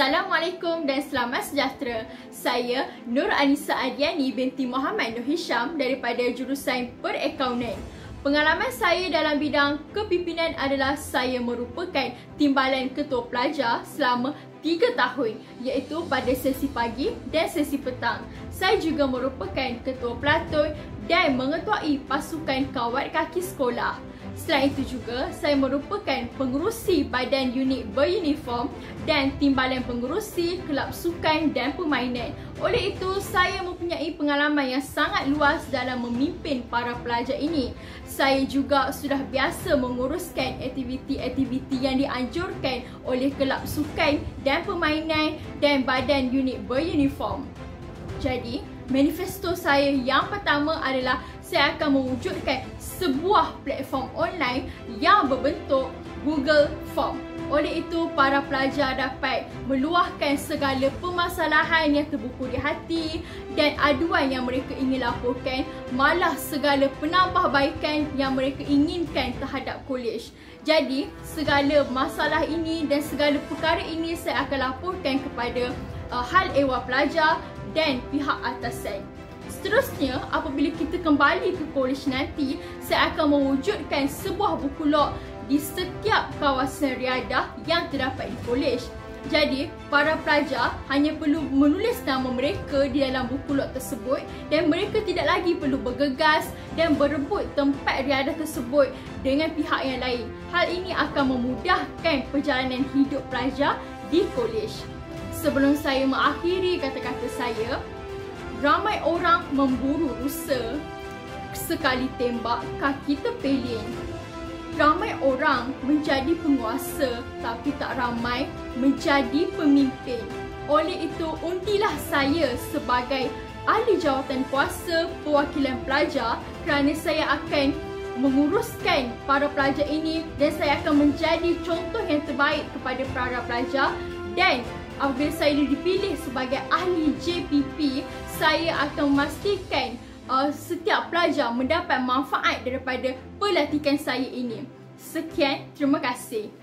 Assalamualaikum dan selamat sejahtera. Saya Nur Anissa Adiani binti Muhammad Nur Hisham daripada jurusan Perakaunan. Pengalaman saya dalam bidang kepimpinan adalah saya merupakan timbalan ketua pelajar selama 3 tahun, iaitu pada sesi pagi dan sesi petang. Saya juga merupakan ketua pelatun dan mengetuai pasukan kawat kaki sekolah. Selain itu juga, saya merupakan pengerusi badan unit beruniform dan timbalan pengerusi kelab sukan dan permainan. Oleh itu, saya mempunyai pengalaman yang sangat luas dalam memimpin para pelajar ini. Saya juga sudah biasa menguruskan aktiviti-aktiviti yang dianjurkan oleh kelab sukan dan permainan dan badan unit beruniform. Jadi, manifesto saya yang pertama adalah saya akan mewujudkan sebuah platform online yang berbentuk Google Form. Oleh itu, para pelajar dapat meluahkan segala permasalahan yang terbuku di hati dan aduan yang mereka ingin laporkan, malah segala penambahbaikan yang mereka inginkan terhadap kolej. Jadi, segala masalah ini dan segala perkara ini saya akan laporkan kepada Hal Ehwal Pelajar dan pihak atasan. Seterusnya, apabila kita kembali ke kolej nanti, saya akan mewujudkan sebuah buku log di setiap kawasan riadah yang terdapat di kolej. Jadi, para pelajar hanya perlu menulis nama mereka di dalam buku log tersebut dan mereka tidak lagi perlu bergegas dan berebut tempat riadah tersebut dengan pihak yang lain. Hal ini akan memudahkan perjalanan hidup pelajar di kolej. Sebelum saya mengakhiri kata-kata saya, ramai orang memburu rusa, sekali tembak kaki terpelin. Ramai orang menjadi penguasa tapi tak ramai menjadi pemimpin. Oleh itu, undilah saya sebagai ahli jawatan kuasa perwakilan pelajar kerana saya akan menguruskan para pelajar ini dan saya akan menjadi contoh yang terbaik kepada para pelajar. Dan apabila saya dipilih sebagai ahli JPP, saya akan memastikan setiap pelajar mendapat manfaat daripada pelatihan saya ini. Sekian, terima kasih.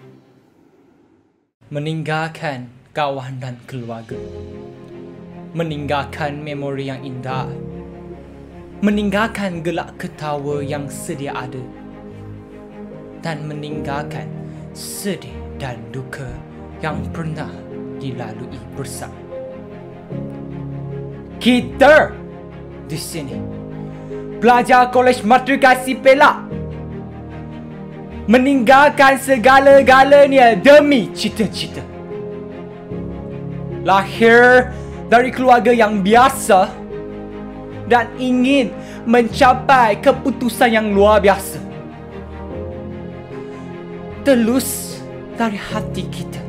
Meninggalkan kawan dan keluarga, meninggalkan memori yang indah, meninggalkan gelak ketawa yang sedia ada, dan meninggalkan sedih dan duka yang pernah dilalui bersama. Kita di sini, pelajar Kolej Matrikasi Perak, meninggalkan segala-galanya demi cita-cita. Lahir dari keluarga yang biasa dan ingin mencapai keputusan yang luar biasa. Tulus dari hati kita.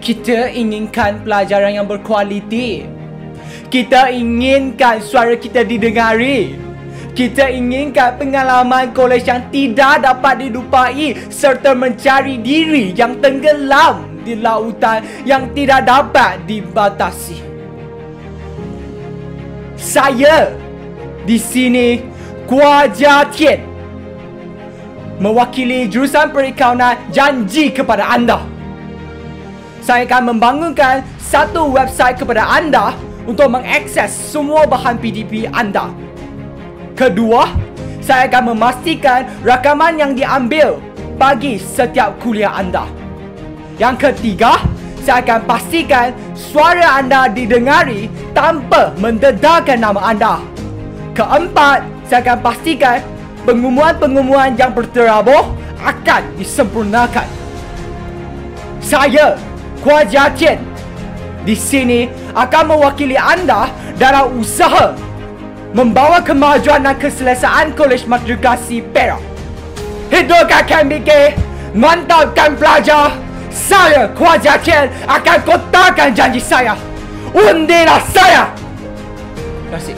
Kita inginkan pelajaran yang berkualiti. Kita inginkan suara kita didengari. Kita inginkan pengalaman kolej yang tidak dapat dilupai serta mencari diri yang tenggelam di lautan yang tidak dapat dibatasi. Saya di sini, Kua Jia Tian, mewakili jurusan Perakaunan, janji kepada anda, saya akan membangunkan satu website kepada anda untuk mengakses semua bahan PDP anda. Kedua, saya akan memastikan rakaman yang diambil bagi setiap kuliah anda. Yang ketiga, saya akan pastikan suara anda didengari tanpa mendedarkan nama anda. Keempat, saya akan pastikan pengumuman-pengumuman yang berterabur akan disempurnakan. Saya, Kua Jia Tian, di sini akan mewakili anda dalam usaha membawa kemajuan dan keselesaan Kolej Matrikasi Perak. Hidupkan KMBK, mantapkan pelajar. Saya, Kua Jia Tian, akan kotakkan janji saya. Undilah saya. Terima kasih.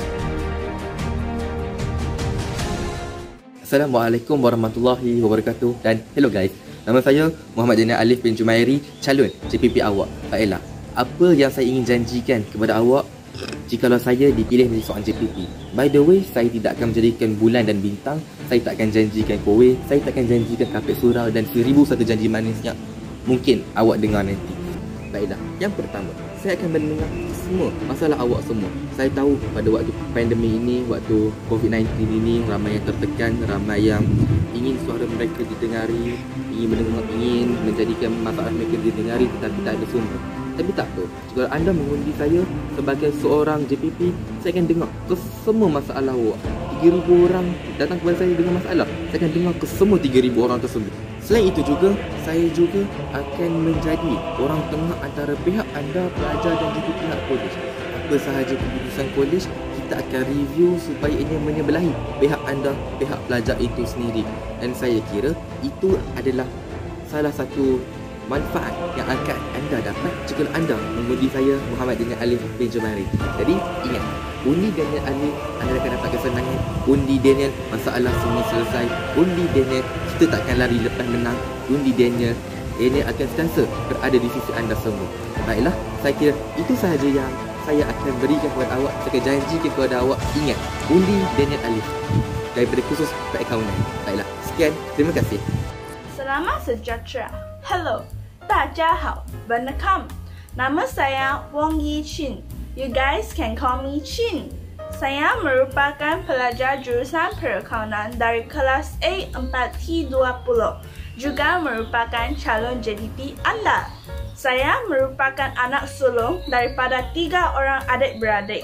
Assalamualaikum warahmatullahi wabarakatuh. Dan hello guys, nama saya Muhammad Daniel Alif bin Jumairi, calon JPP awak, Pak Ella. Apa yang saya ingin janjikan kepada awak jikalau saya dipilih menjadi seorang JPP? By the way, saya tidak akan menjadikan bulan dan bintang. Saya tak akan janjikan kowe. Saya tak akan janjikan kapet surau dan 1001 janji manisnya. mungkin awak dengar nanti. Baiklah, yang pertama, saya akan mendengar semua masalah awak semua. Saya tahu pada waktu pandemik ini, waktu COVID-19 ini, ramai yang tertekan, ramai yang ingin suara mereka didengari, ingin menjadikan masalah mereka didengari, tetapi tak ada sumber. Tapi tak apa, jika anda mengundi saya sebagai seorang JPP, saya akan dengar ke semua masalah awak. 3,000 orang datang kepada saya dengan masalah, saya akan dengar ke semua 3,000 orang tersebut. Selain itu juga, saya juga akan menjadi orang tengah antara pihak anda, pelajar dan juga pihak kolej. Apa sahaja keputusan kolej, kita akan review supaya ini menyebelahi pihak anda, pihak pelajar itu sendiri. Dan saya kira itu adalah salah satu manfaat yang akan anda dapat jika anda mengundi saya, Muhammad Daniel Alif bin Jumairi. Jadi ingat, undi Daniel Alif, anda akan dapat kesenangan. Undi Daniel, masalah semua selesai. Undi Daniel, kita takkan lari lepas menang. Undi Daniel, Daniel akan sentiasa berada di sisi anda semua. Baiklah, saya kira itu sahaja yang saya akan berikan kepada awak. Saya akan janji kepada awak, ingat, undi Daniel Alif daripada khusus perakaunan. Baiklah, sekian, terima kasih. Selamat sejahtera. Hello, 大家好, Vanakkam. Nama saya Wong Yi Chin. You guys can call me Chin. Saya merupakan pelajar jurusan perakaunan dari kelas A4T20, juga merupakan calon JPP anda. Saya merupakan anak sulung daripada 3 orang adik-beradik.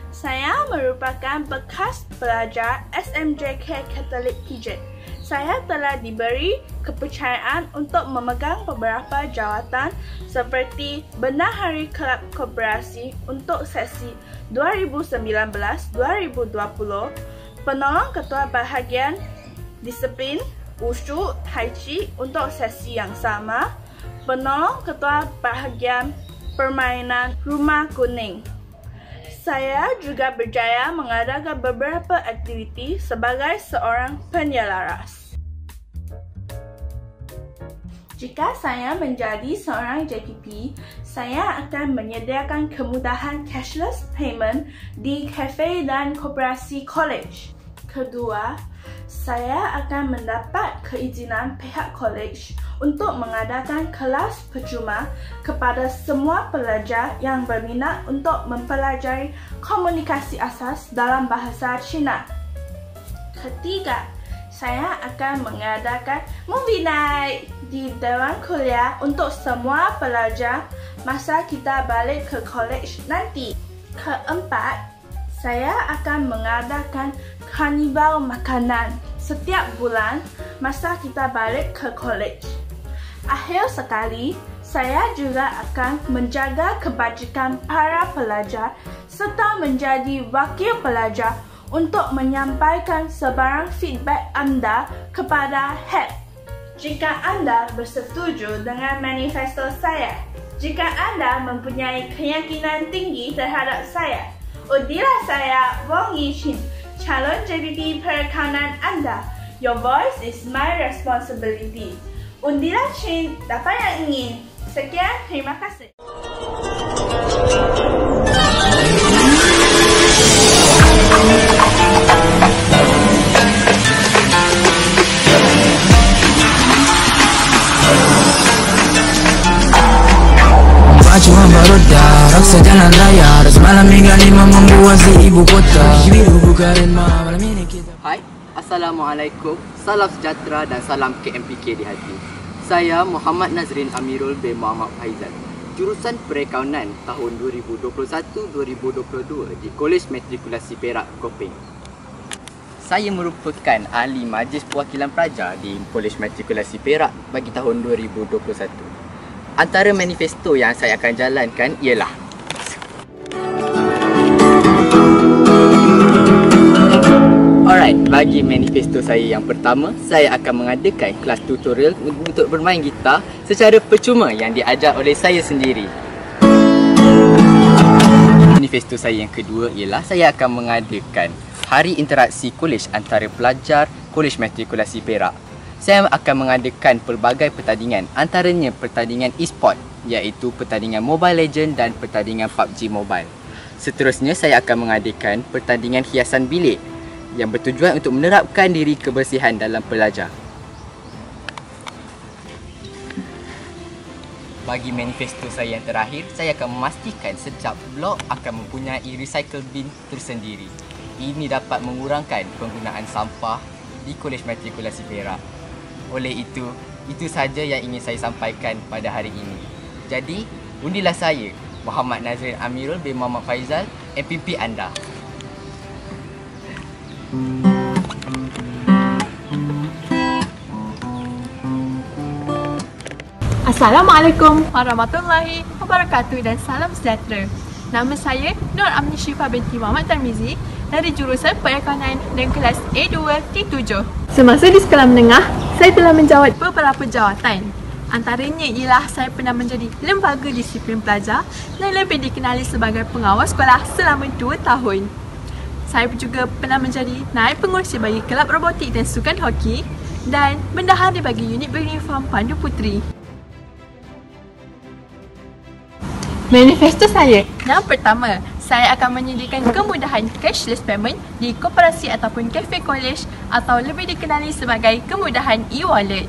Saya merupakan bekas pelajar SMJK Katolik Pijet. Saya telah diberi kepercayaan untuk memegang beberapa jawatan seperti Bendahari Kelab Koperasi untuk sesi 2019-2020, Penolong Ketua Bahagian Disiplin Wushu Tai Chi untuk sesi yang sama, Penolong Ketua Bahagian Permainan Rumah Kuning. Saya juga berjaya mengadakan beberapa aktiviti sebagai seorang penyelaras. Jika saya menjadi seorang JPP, saya akan menyediakan kemudahan cashless payment di kafe dan koperasi college. Kedua, saya akan mendapat keizinan pihak college untuk mengadakan kelas percuma kepada semua pelajar yang berminat untuk mempelajari komunikasi asas dalam bahasa Cina. Ketiga, saya akan mengadakan movie night di Dewan Kuliah untuk semua pelajar masa kita balik ke college nanti. Keempat, saya akan mengadakan karnival makanan setiap bulan masa kita balik ke college. Akhir sekali, saya juga akan menjaga kebajikan para pelajar serta menjadi wakil pelajar untuk menyampaikan sebarang feedback anda kepada head. Jika anda bersetuju dengan manifesto saya, jika anda mempunyai keyakinan tinggi terhadap saya, undilah saya Wong Yi Chin, calon JPP perakaunan anda. Your voice is my responsibility. Undilah Chin, dapat yang ingin. Sekian, terima kasih. Cuma beroda, raksa jalan raya, semalam hingga 5 membuat si ibu kota. Malam ini kita. Hai, Assalamualaikum, salam sejahtera dan salam KMPK di hati. Saya Muhammad Nazrin Amirul bin Muhammad Faizal, jurusan Perakaunan tahun 2021-2022 di Kolej Matrikulasi Perak, Kopeng. Saya merupakan ahli Majlis Perwakilan Pelajar di Kolej Matrikulasi Perak bagi tahun 2021. Antara manifesto yang saya akan jalankan ialah Alright, bagi manifesto saya yang pertama, saya akan mengadakan kelas tutorial untuk bermain gitar secara percuma yang diajar oleh saya sendiri. Manifesto saya yang kedua ialah saya akan mengadakan hari interaksi kolej antara pelajar Kolej Matrikulasi Perak. Saya akan mengadakan pelbagai pertandingan, antaranya pertandingan e-sport iaitu pertandingan Mobile Legends dan pertandingan PUBG Mobile. Seterusnya saya akan mengadakan pertandingan hiasan bilik yang bertujuan untuk menerapkan diri kebersihan dalam pelajar. Bagi manifesto saya yang terakhir, saya akan memastikan setiap blok akan mempunyai recycle bin tersendiri. Ini dapat mengurangkan penggunaan sampah di Kolej Matrikulasi Perak. Oleh itu sahaja yang ingin saya sampaikan pada hari ini. Jadi, undilah saya, Muhammad Nazrin Amirul bin Muhammad Faizal, MPP anda. Assalamualaikum warahmatullahi wabarakatuh dan salam sejahtera. Nama saya Nur Amni Syifa binti Muhammad Tarmizi dari jurusan Perekonomian dan kelas A2 T7. Semasa di sekolah menengah, saya telah menjawat beberapa jawatan. Antaranya ialah saya pernah menjadi lembaga disiplin pelajar dan lebih dikenali sebagai pengawas sekolah selama 2 tahun. Saya juga pernah menjadi naib pengurusi bagi kelab robotik dan sukan hoki dan bendahara bagi unit beruniform Pandu Puteri. Manifesto saya. Yang pertama, saya akan menyediakan kemudahan cashless payment di koperasi ataupun kafe kolej atau lebih dikenali sebagai kemudahan e-wallet.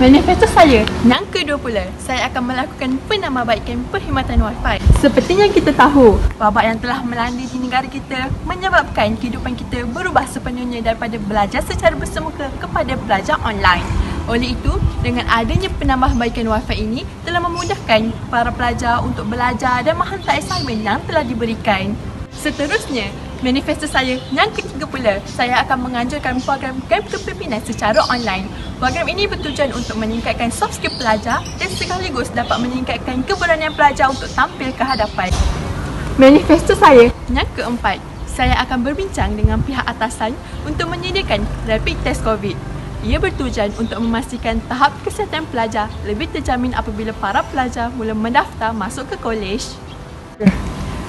Manifesto saya. Yang kedua pula, saya akan melakukan penambahbaikan perkhidmatan wifi. Seperti yang kita tahu, wabak yang telah melanda di negara kita menyebabkan kehidupan kita berubah sepenuhnya daripada belajar secara bersemuka kepada belajar online. Oleh itu, dengan adanya penambahbaikan wifi ini telah memudahkan para pelajar untuk belajar dan menghantar assignment yang telah diberikan. Seterusnya, manifesto saya yang ketiga pula, saya akan menganjurkan program Camp Kepimpinan secara online. Program ini bertujuan untuk meningkatkan soft skill pelajar dan sekaligus dapat meningkatkan keberanian pelajar untuk tampil ke hadapan. Manifesto saya yang keempat, saya akan berbincang dengan pihak atasan untuk menyediakan rapid test COVID. Ia bertujuan untuk memastikan tahap kesihatan pelajar lebih terjamin apabila para pelajar mula mendaftar masuk ke kolej.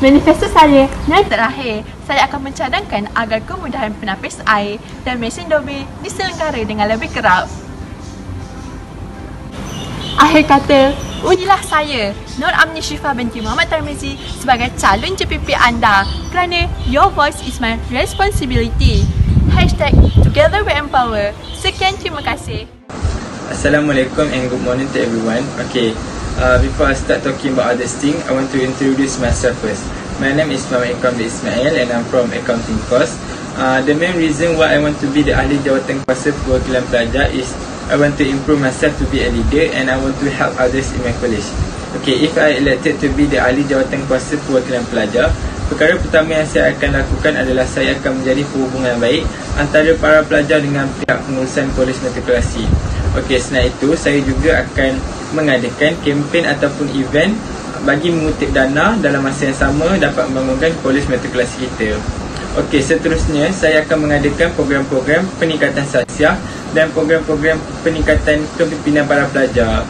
Manifesto saya yang terakhir, saya akan mencadangkan agar kemudahan penapis air dan mesin dobe diselenggara dengan lebih kerap. Akhir kata, ujilah saya, Nur Amni Syifa binti Muhammad Tarmizi sebagai calon JPP anda kerana your voice is my responsibility. #Together we empower. Sekian, terima kasih. Assalamualaikum and good morning to everyone. Okay, before I start talking about other things, I want to introduce myself first. My name is Muhammad Ikram Ismail and I'm from accounting course. The main reason why I want to be the ahli jawatan kuasa perwakilan pelajar is I want to improve myself to be a leader and I want to help others in my college. Okay, if I elected to be the ahli jawatan kuasa perwakilan pelajar, perkara pertama yang saya akan lakukan adalah saya akan menjadi perhubungan baik antara para pelajar dengan pihak pengurusan Kolej Matrikulasi. Okey, selain itu saya juga akan mengadakan kempen ataupun event bagi mengutip dana dalam masa yang sama dapat membangunkan Kolej Matrikulasi kita. Okey, seterusnya saya akan mengadakan program-program peningkatan sahsiah dan program-program peningkatan kepimpinan para pelajar.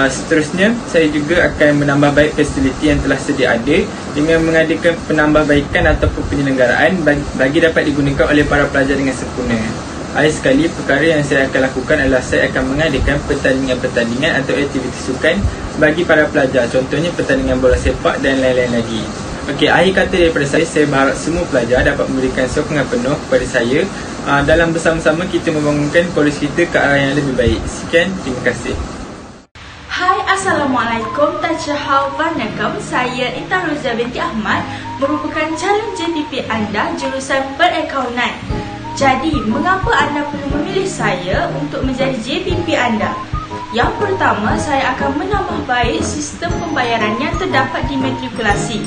Seterusnya, saya juga akan menambah baik fasiliti yang telah sedia ada dengan mengadakan penambahbaikan ataupun penyelenggaraan bagi dapat digunakan oleh para pelajar dengan sempurna. Akhir sekali, perkara yang saya akan lakukan adalah saya akan mengadakan pertandingan-pertandingan atau aktiviti sukan bagi para pelajar. Contohnya pertandingan bola sepak dan lain-lain lagi. Okey, akhir kata daripada saya berharap semua pelajar dapat memberikan sokongan penuh kepada saya dalam bersama-sama kita membangunkan kolej kita ke arah yang lebih baik. Sekian, terima kasih. Hai, Assalamualaikum, Tajahau, Vanakkam. Saya Intan Rozia binti Ahmad, merupakan calon JPP anda jurusan Perakaunan. Jadi, mengapa anda perlu memilih saya untuk menjadi JPP anda? Yang pertama, saya akan menambah baik sistem pembayaran yang terdapat di matrikulasi.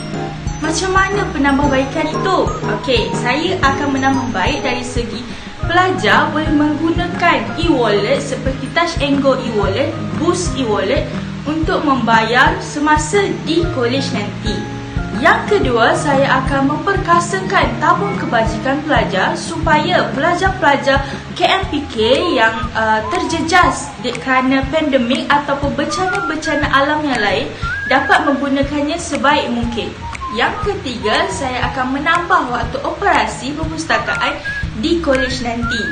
Macam mana penambahbaikan itu? Okey, saya akan menambah baik dari segi pelajar boleh menggunakan e-wallet seperti Touch and Go e-wallet, Boost e-wallet untuk membayar semasa di kolej nanti. Yang kedua, saya akan memperkasakan tabung kebajikan pelajar supaya pelajar-pelajar KMPK yang terjejas kerana pandemik ataupun bencana-bencana alam yang lain dapat menggunakannya sebaik mungkin. Yang ketiga, saya akan menambah waktu operasi perpustakaan di kolej nanti.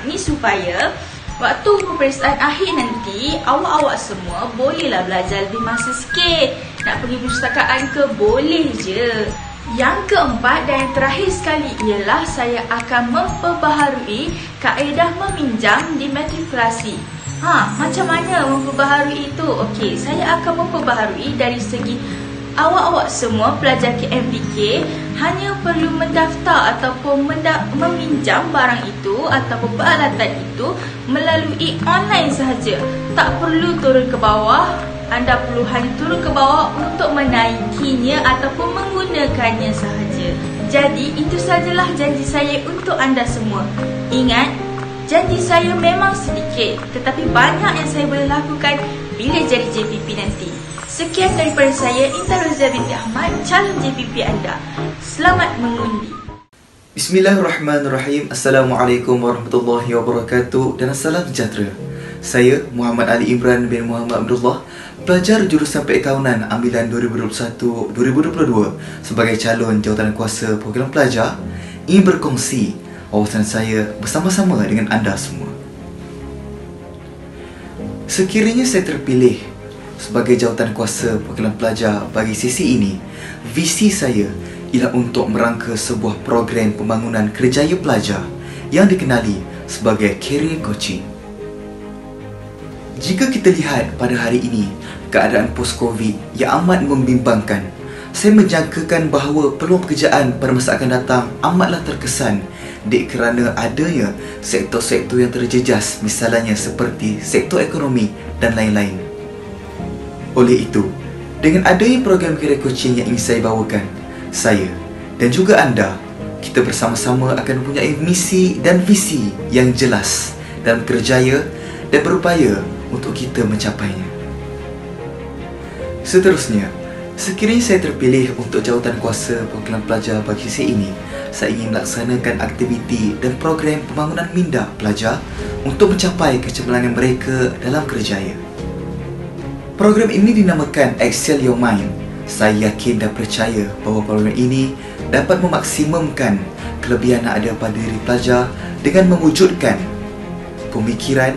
Ini supaya waktu peperiksaan akhir nanti awak-awak semua bolehlah belajar lebih masa sikit. Nak pergi perpustakaan ke? Boleh je. Yang keempat dan yang terakhir sekali ialah saya akan memperbaharui kaedah meminjam di matrikulasi. Macam mana memperbaharui itu? Okey, saya akan memperbaharui dari segi awak-awak semua pelajar KMDK hanya perlu mendaftar ataupun meminjam barang itu ataupun peralatan itu melalui online sahaja. Tak perlu turun ke bawah. Anda perlu hanya turun ke bawah untuk menaikinya ataupun menggunakannya sahaja. Jadi itu sajalah janji saya untuk anda semua. Ingat, janji saya memang sedikit, tetapi banyak yang saya boleh lakukan bila jadi JPP nanti. Sekian daripada saya, Intan Rozia binti Ahmad, calon JPP anda. Selamat mengundi. Bismillahirrahmanirrahim. Assalamualaikum warahmatullahi wabarakatuh dan salam sejahtera. Saya Muhammad Ali Imran bin Muhammad Abdullah, pelajar jurusan Perakaunan ambilan 2021-2022 sebagai calon jawatankuasa program pelajar, ingin berkongsi wawasan saya bersama-sama dengan anda semua. Sekiranya saya terpilih sebagai jawatankuasa program pelajar bagi sesi ini, visi saya ialah untuk merangka sebuah program pembangunan kerjaya pelajar yang dikenali sebagai career coaching. Jika kita lihat pada hari ini, keadaan post-Covid yang amat membimbangkan, saya menjangkakan bahawa peluang pekerjaan pada masa akan datang amatlah terkesan kerana adanya sektor-sektor yang terjejas, misalnya seperti sektor ekonomi dan lain-lain. Oleh itu, dengan adanya program career coaching yang ingin saya bawakan, saya dan juga anda, kita bersama-sama akan mempunyai misi dan visi yang jelas dalam kerjaya dan berupaya untuk kita mencapainya. Seterusnya, sekiranya saya terpilih untuk jawatankuasa program pelajar bagi sesi ini, saya ingin melaksanakan aktiviti dan program pembangunan minda pelajar untuk mencapai kecemerlangan mereka dalam kerjaya. Program ini dinamakan Excel Your Mind. Saya yakin dan percaya bahawa program ini dapat memaksimumkan kelebihan yang ada pada diri pelajar dengan mewujudkan pemikiran,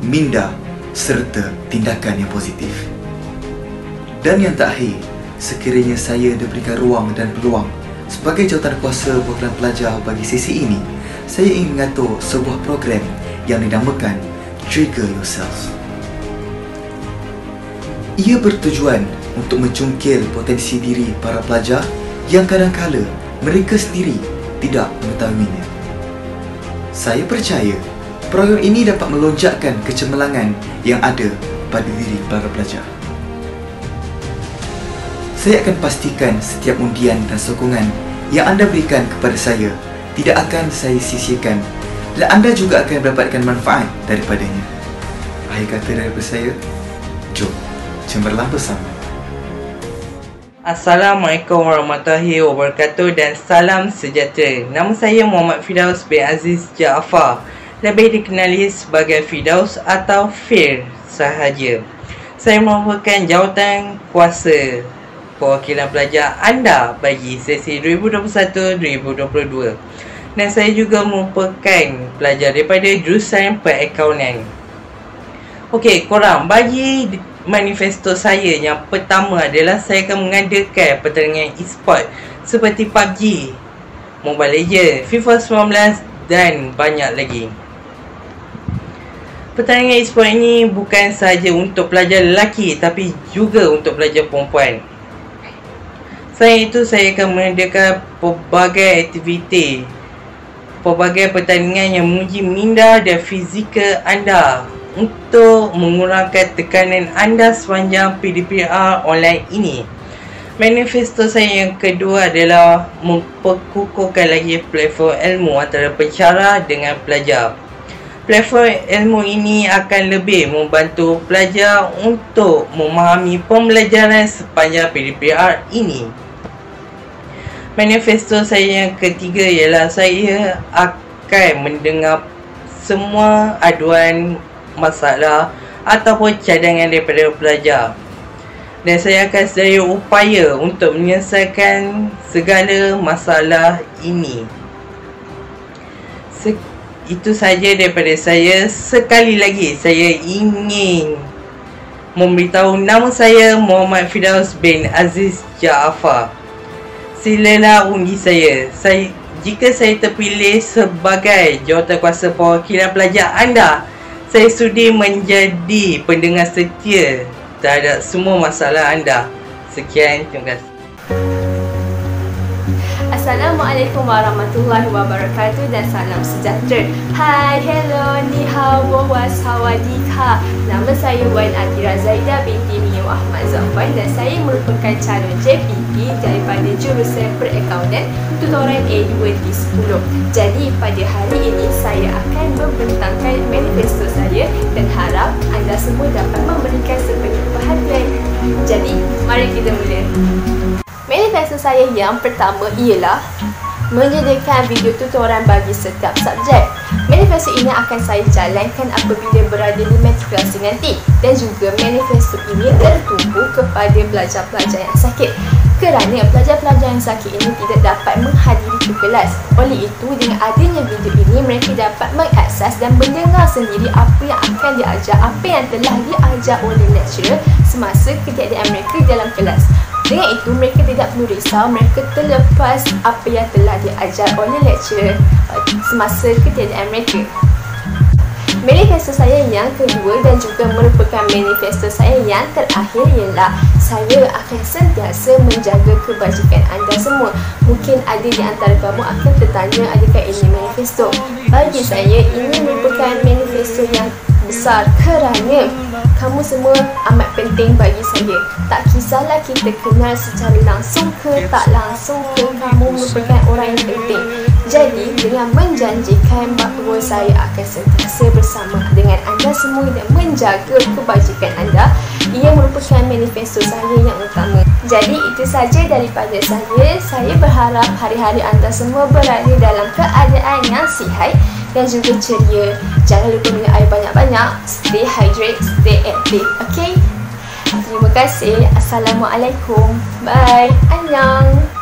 minda serta tindakan yang positif. Dan yang terakhir, sekiranya saya diberikan ruang dan peluang sebagai jawatankuasa program pelajar bagi sesi ini, saya ingin mengatur sebuah program yang dinamakan Trigger Yourself. Ia bertujuan untuk mencungkil potensi diri para pelajar yang kadang-kala mereka sendiri tidak mengetahuinya. Saya percaya program ini dapat melonjakkan kecemerlangan yang ada pada diri para pelajar. Saya akan pastikan setiap undian dan sokongan yang anda berikan kepada saya tidak akan saya sia-siakan dan anda juga akan mendapatkan manfaat daripadanya. Akhir kata daripada saya, jom cemerlang bersama. Assalamualaikum warahmatullahi wabarakatuh dan salam sejahtera. Nama saya Muhammad Firdaus bin Aziz Jaafar, lebih dikenali sebagai Firdaus atau Fir sahaja. Saya merupakan jawatan kuasa perwakilan pelajar anda bagi sesi 2021-2022 dan saya juga merupakan pelajar daripada jurusan Perakaunan. Okey, korang, bagi manifesto saya yang pertama adalah saya akan mengadakan pertandingan e-sport seperti PUBG, Mobile Legends, FIFA 19 dan banyak lagi. Pertandingan e-sport ini bukan sahaja untuk pelajar lelaki tapi juga untuk pelajar perempuan. Selain itu, saya akan mengadakan pelbagai aktiviti, pelbagai pertandingan yang menguji minda dan fizikal anda untuk mengurangkan tekanan anda sepanjang PDPR online ini. Manifesto saya yang kedua adalah memperkukuhkan lagi platform ilmu antara pencara dengan pelajar. Platform ilmu ini akan lebih membantu pelajar untuk memahami pembelajaran sepanjang PDPR ini. Manifesto saya yang ketiga ialah saya akan mendengar semua aduan, masalah ataupun cadangan daripada pelajar dan saya akan sedaya upaya untuk menyelesaikan segala masalah ini. Itu saja daripada saya. Sekali lagi saya ingin memberitahu nama saya Muhammad Firdaus bin Aziz Jaafar. Silalah undi saya. Jika saya terpilih sebagai jawatankuasa perwakilan pelajar anda, Saya sudi menjadi pendengar setia terhadap semua masalah anda. Sekian, terima kasih. Assalamualaikum warahmatullahi wabarakatuh dan salam sejahtera. Hai, hello, ni hao, bohwa, sawadika. Nama saya Wan Atira Zaidah binti Mio Ahmad Zafan dan saya merupakan calon JPP daripada jurusan Perakaunan tutoran A2 di 10. Jadi pada hari ini saya akan membentangkan manifesto saya dan harap anda semua dapat memberikan sepenuh perhatian. Jadi, mari kita mula. Manifesto saya yang pertama ialah menyediakan video tutoran bagi setiap subjek. Manifesto ini akan saya jalankan apabila berada di matrikulasi nanti dan juga manifesto ini tertumpu kepada pelajar-pelajar yang sakit kerana pelajar-pelajar yang sakit ini tidak dapat menghadiri ke kelas. Oleh itu, dengan adanya video ini mereka dapat mengakses dan mendengar sendiri apa yang akan diajar, apa yang telah diajar oleh lecturer semasa ketiadaan mereka dalam kelas. Dengan itu, mereka tidak perlu risau mereka terlepas apa yang telah diajar oleh lecturer semasa ketiadaan mereka. Manifesto saya yang kedua dan juga merupakan manifesto saya yang terakhir ialah saya akan sentiasa menjaga kebajikan anda semua. Mungkin ada di antara kamu akan tertanya, adakah ini manifesto? Bagi saya, ini merupakan manifesto yang besar kerana kamu semua amat penting bagi saya. Tak kisahlah kita kenal secara langsung ke tak langsung ke, kamu merupakan orang yang penting. Jadi dengan menjanjikan bahawa saya akan sentiasa bersama dengan anda semua dan menjaga kebajikan anda, ia merupakan manifesto saya yang utama. Jadi itu saja daripada saya. Saya berharap hari-hari anda semua berada dalam keadaan yang sihat dan juga ceria. Jangan lupa minum air banyak-banyak. Stay hydrated, stay active. Okay? Terima kasih. Assalamualaikum. Bye. Annyeong.